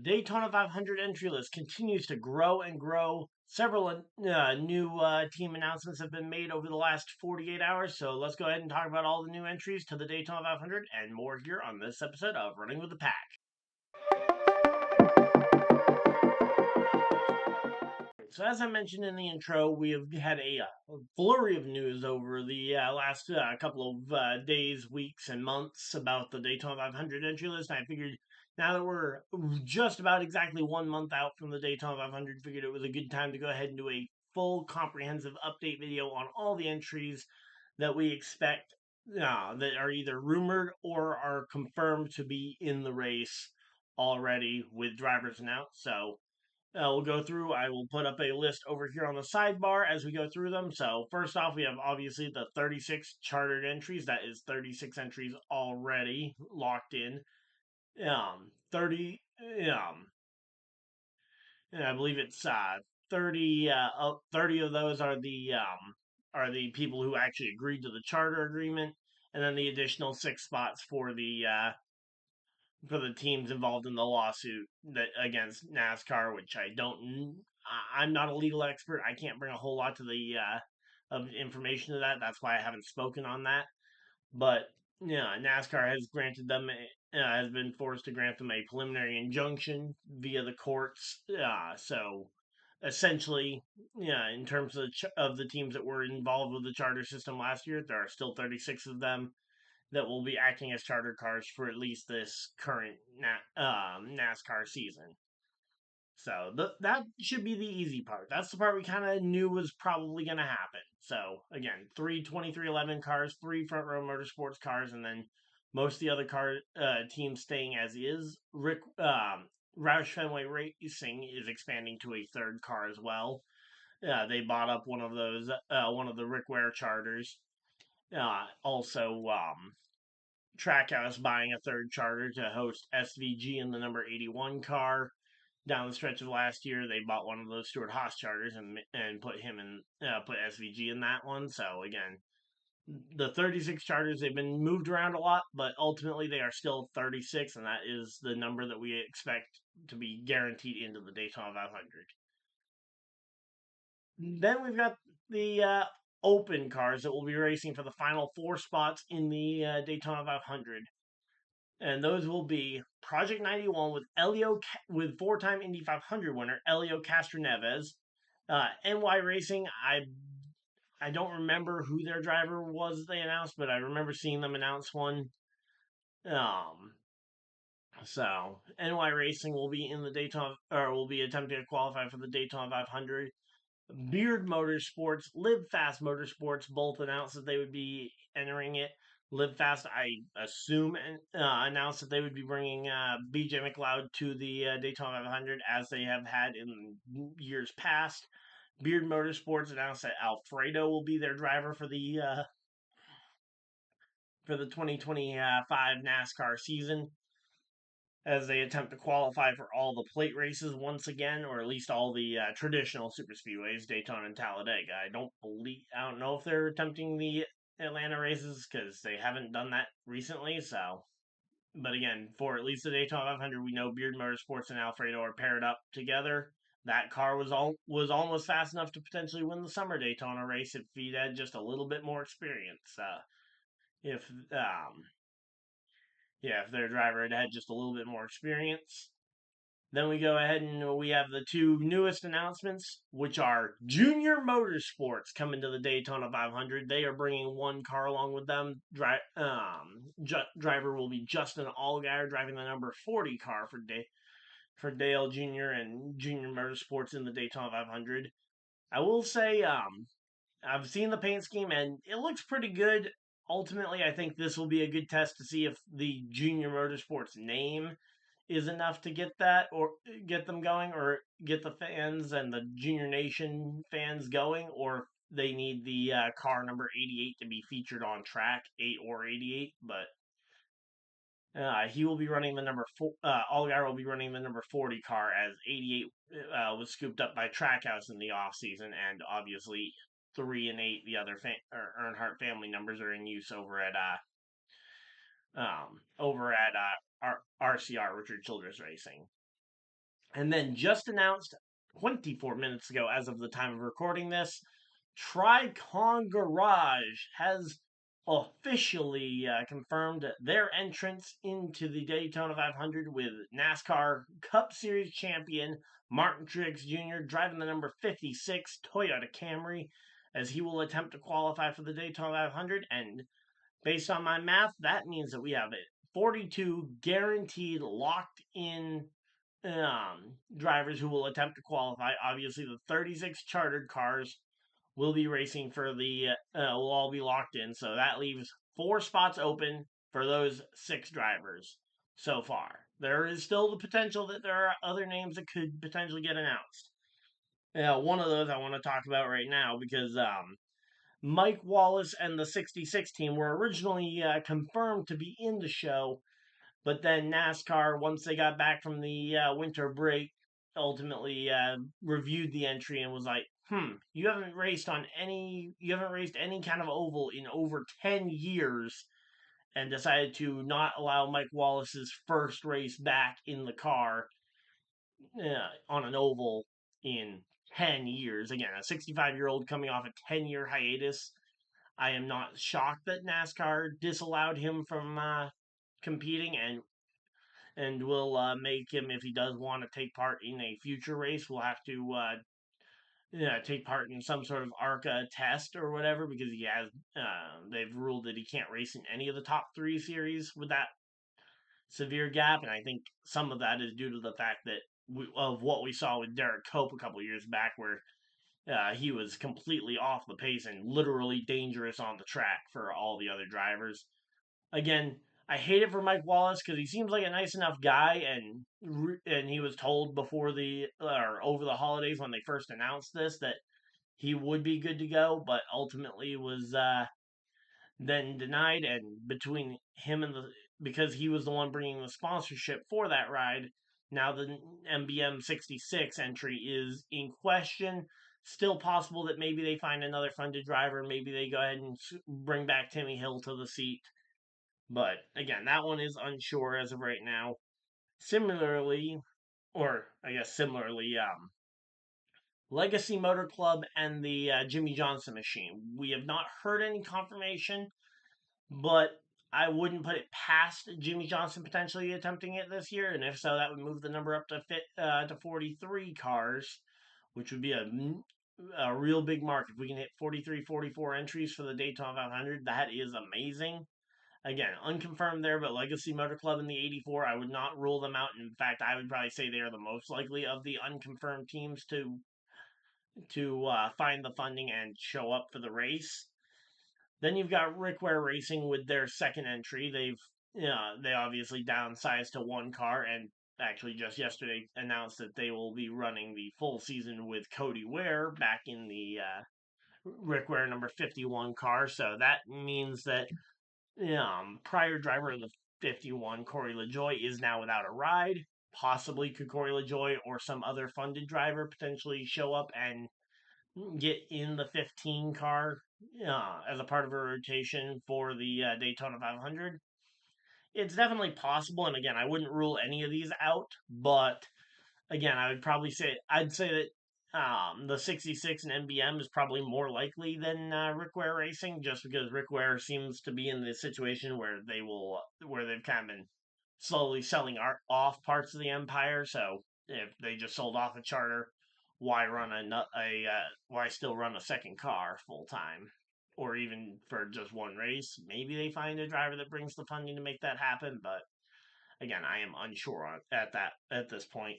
Daytona 500 entry list continues to grow and grow. Several new team announcements have been made over the last 48 hours, so let's go ahead and talk about all the new entries to the Daytona 500 and more here on this episode of Running with the Pack. So as I mentioned in the intro, we have had a flurry of news over the last couple of days, weeks, and months about the Daytona 500 entry list. And I figured now that we're just about exactly 1 month out from the Daytona 500, figured it was a good time to go ahead and do a full comprehensive update video on all the entries that we expect that are either rumored or are confirmed to be in the race already with drivers announced. So we'll go through. I will put up a list over here on the sidebar as we go through them. So first off, we have obviously the 36 chartered entries. That is 36 entries already locked in. 30. And I believe it's 30 of those are the people who actually agreed to the charter agreement, and then the additional 6 spots for the teams involved in the lawsuit that against NASCAR, which I'm not a legal expert. I can't bring a whole lot to the of information to that. That's why I haven't spoken on that. But yeah, NASCAR has been forced to grant them a preliminary injunction via the courts. So essentially, yeah, in terms of the teams that were involved with the charter system last year, there are still 36 of them that will be acting as charter cars for at least this current NASCAR season. So that should be the easy part. That's the part we kind of knew was probably going to happen. So again, 32311 cars, 3 Front Row Motorsports cars, and then most of the other car teams staying as is. Roush Fenway Racing is expanding to a third car as well. They bought up one of the Rick Ware charters. Also, Trackhouse buying a third charter to host SVG in the number 81 car. Down the stretch of last year, they bought one of those Stuart Haas charters and put SVG in that one. So again, the 36 charters, they've been moved around a lot, but ultimately they are still 36, and that is the number that we expect to be guaranteed into the Daytona 500. Then we've got the open cars that will be racing for the final 4 spots in the Daytona 500. And those will be Project 91 with 4-time Indy 500 winner Elio Castroneves. NY Racing, I don't remember who their driver was they announced, but I remember seeing them announce one. So NY Racing will be in the Daytona, or will be attempting to qualify for the Daytona 500. Beard Motorsports, Live Fast Motorsports both announced that they would be entering it. Live Fast, I assume, announced that they would be bringing BJ McLeod to the Daytona 500 as they have had in years past. Beard Motorsports announced that Alfredo will be their driver for the 2025 NASCAR season, as they attempt to qualify for all the plate races once again, or at least all the traditional super speedways, Daytona and Talladega. I don't know if they're attempting the Atlanta races because they haven't done that recently. So, but again, for at least the Daytona 500, we know Beard Motorsports and Alfredo are paired up together. That car was almost fast enough to potentially win the summer Daytona race if he had just a little bit more experience. If their driver had had just a little bit more experience. Then we go ahead and we have the two newest announcements, which are Junior Motorsports coming to the Daytona 500. They are bringing one car along with them. Driver will be Justin Allgaier driving the number 40 car for Dale Jr. and Junior Motorsports in the Daytona 500. I will say, I've seen the paint scheme and it looks pretty good. Ultimately, I think this will be a good test to see if the Junior Motorsports name is enough to get them going, or get the fans and the Junior Nation fans going, or they need the car number 88 to be featured on track, 8 or 88. But he will be running the number 4. Allgaier will be running the number 40 car, as 88 was scooped up by Trackhouse in the off season, and obviously 3 and 8, the other Earnhardt family numbers, are in use over at RCR, Richard Childress Racing. And then just announced 24 minutes ago, as of the time of recording this, Tricon Garage has officially confirmed their entrance into the Daytona 500 with NASCAR Cup Series champion Martin Truex Jr. driving the number 56 Toyota Camry, as he will attempt to qualify for the Daytona 500. And based on my math, that means that we have it 42 guaranteed locked in drivers who will attempt to qualify. Obviously, the 36 chartered cars will be racing for will all be locked in. So that leaves 4 spots open for those 6 drivers so far. There is still the potential that there are other names that could potentially get announced. One of those I want to talk about right now because Mike Wallace and the 66 team were originally confirmed to be in the show, but then NASCAR, once they got back from the winter break, ultimately reviewed the entry and was like, you haven't raced any kind of oval in over 10 years, and decided to not allow Mike Wallace's first race back in the car on an oval in 10 years. Again, a 65-year-old coming off a 10-year hiatus. I am not shocked that NASCAR disallowed him from competing, and will make him, if he does want to take part in a future race, will have to take part in some sort of ARCA test or whatever, because they've ruled that he can't race in any of the top 3 series with that severe gap. And I think some of that is due to the fact that of what we saw with Derek Cope a couple years back, where he was completely off the pace and literally dangerous on the track for all the other drivers. Again, I hate it for Mike Wallace because he seems like a nice enough guy, and he was told before or over the holidays when they first announced this that he would be good to go, but ultimately was then denied. And between him and because he was the one bringing the sponsorship for that ride, now the MBM 66 entry is in question. Still possible that maybe they find another funded driver. Maybe they go ahead and bring back Timmy Hill to the seat. But again, that one is unsure as of right now. Similarly, or I guess similarly, Legacy Motor Club and the Jimmy Johnson machine. We have not heard any confirmation, but I wouldn't put it past Jimmy Johnson potentially attempting it this year. And if so, that would move the number up to 43 cars, which would be a real big mark. If we can hit 43, 44 entries for the Daytona 500, that is amazing. Again, unconfirmed there, but Legacy Motor Club in the 84, I would not rule them out. In fact, I would probably say they are the most likely of the unconfirmed teams to find the funding and show up for the race. Then you've got Rick Ware Racing with their second entry. They obviously downsized to 1 car, and actually just yesterday announced that they will be running the full season with Cody Ware back in the Rick Ware number 51 car. So that means that prior driver of the 51, Corey LaJoy, is now without a ride. Possibly could Corey LaJoy or some other funded driver potentially show up and get in the 15 car as a part of a rotation for the Daytona 500? It's definitely possible, and again, I wouldn't rule any of these out, but again, I'd say that the 66 and MBM is probably more likely than Rick Ware Racing, just because Rick Ware seems to be in the situation where they've kind of been slowly selling off parts of the empire. So if they just sold off a charter, why still run a second car full time? Or even for just one race, maybe they find a driver that brings the funding to make that happen. But again, I am unsure at this point.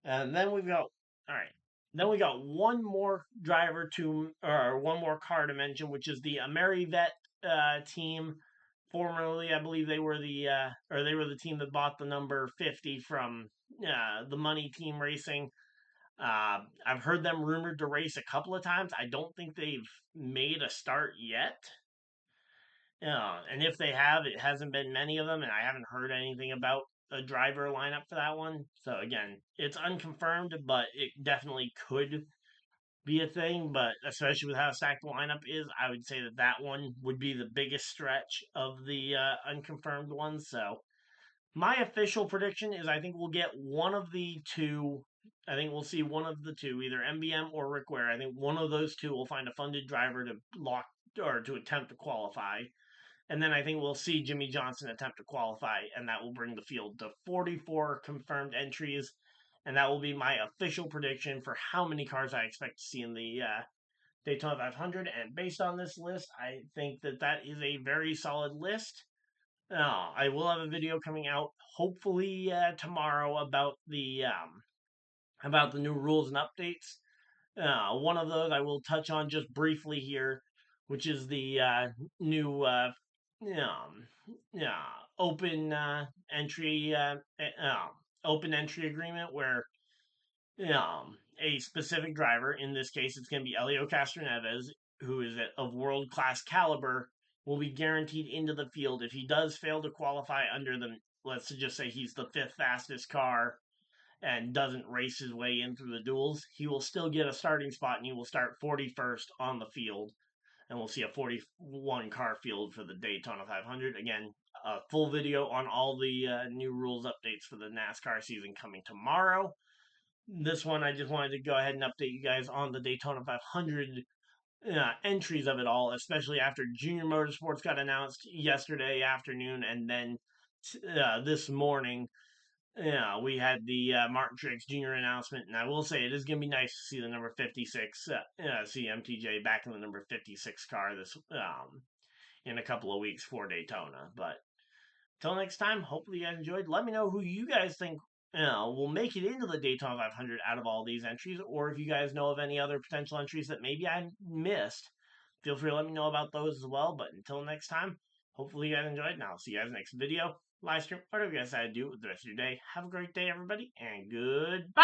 And then we've got all right. Then we got one more one more car to mention, which is the AmeriVet team. Formerly, I believe they were the team that bought the number 50 from the Money Team Racing. I've heard them rumored to race a couple of times. I don't think they've made a start yet. And if they have, it hasn't been many of them, and I haven't heard anything about a driver lineup for that one. So again, it's unconfirmed, but it definitely could be a thing. But especially with how stacked the lineup is, I would say that one would be the biggest stretch of the unconfirmed ones. So My official prediction is I think we'll get one of the two. I think we'll see one of the two, either MBM or Rick Ware. I think one of those two will find a funded driver to lock or to attempt to qualify. And then I think we'll see Jimmy Johnson attempt to qualify, and that will bring the field to 44 confirmed entries. And that will be my official prediction for how many cars I expect to see in the Daytona 500. And based on this list, I think that that is a very solid list. I will have a video coming out hopefully tomorrow about the new rules and updates. One of those I will touch on just briefly here, which is the new um, open entry open entry agreement where a specific driver, in this case it's going to be Elio Castroneves, who is of world class caliber, will be guaranteed into the field. If he does fail to qualify under the, let's just say he's the fifth fastest car and doesn't race his way in through the duels, he will still get a starting spot and he will start 41st on the field. And we'll see a 41 car field for the Daytona 500. Again, a full video on all the new rules updates for the NASCAR season coming tomorrow. This one, I just wanted to go ahead and update you guys on the Daytona 500 entries of it all, especially after Junior Motorsports got announced yesterday afternoon, and then this morning we had the Martin Truex Jr announcement, and I will say it is going to be nice to see the number 56, see MTJ back in the number 56 car this in a couple of weeks for Daytona. But till next time, hopefully you guys enjoyed. Let me know who you guys think will make it into the Daytona 500 out of all these entries, or if you guys know of any other potential entries that maybe I missed, feel free to let me know about those as well. But until next time, hopefully you guys enjoyed, and I'll see you guys next video, live stream, whatever you guys decide to do with the rest of your day. Have a great day, everybody, and goodbye!